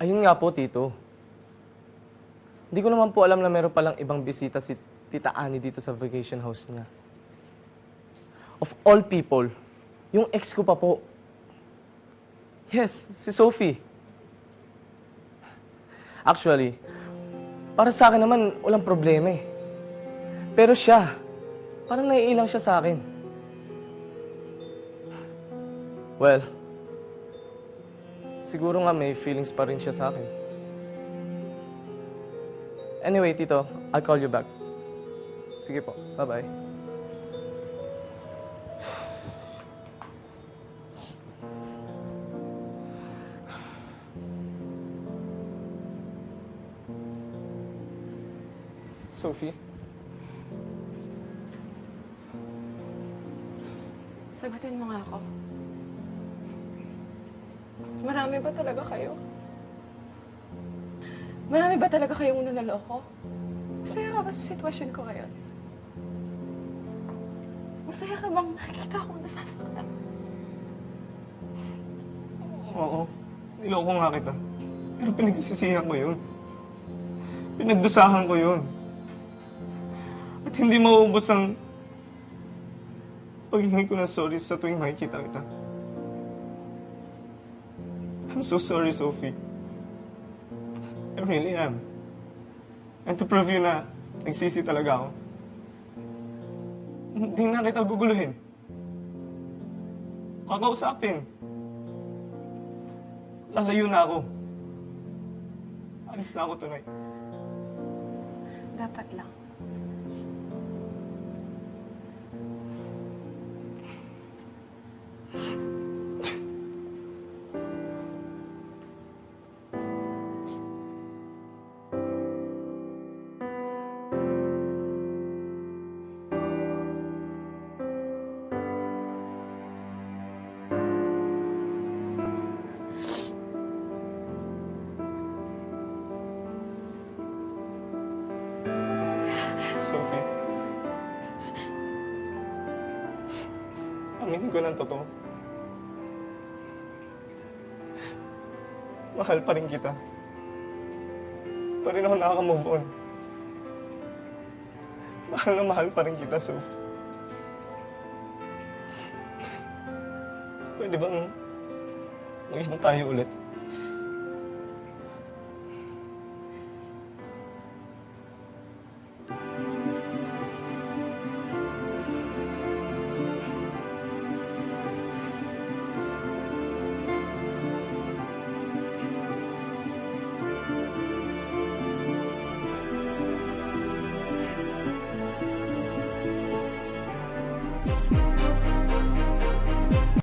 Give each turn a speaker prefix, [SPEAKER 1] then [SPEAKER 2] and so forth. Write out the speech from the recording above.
[SPEAKER 1] Ayun nga po, Tito. Hindi ko naman po alam na meron palang ibang bisita si Tita Annie dito sa vacation house niya. Of all people, yung ex ko pa po. Yes, si Sophie. Actually, para sa akin naman, walang problema eh. Pero siya, parang naiilang siya sa akin. Well, siguro nga may feelings pa rin siya sa akin. Anyway, Tito, I'll call you back. Sige po, bye-bye. Sophie?
[SPEAKER 2] Sagutin mo nga ako. Marami ba talaga kayo? Marami ba talaga kayong naloloko? Masaya ka ba sa sitwasyon ko ngayon? Masaya ka bang nakikita akong nasasaktan?
[SPEAKER 3] Oo, niloko nga kita. Pero pinagsisisihan ko yun. Pinagdusahan ko yun. At hindi mauubos ang paghingi ko ng sorry sa tuwing makikita kita. I'm so sorry, Sophie. I really am. And to prove you na nagsisi talaga ako, hindi na kita guguluhin. Kakausapin. Lalayo na ako. Alis na ako tonight.
[SPEAKER 2] Dapat lang.
[SPEAKER 3] Sophie. Aminin ko ng totoo. Mahal pa rin kita. Pa rin ako nakaka-move on. Mahal na mahal pa rin kita, Sophie. Pwede bang maging tayo ulit?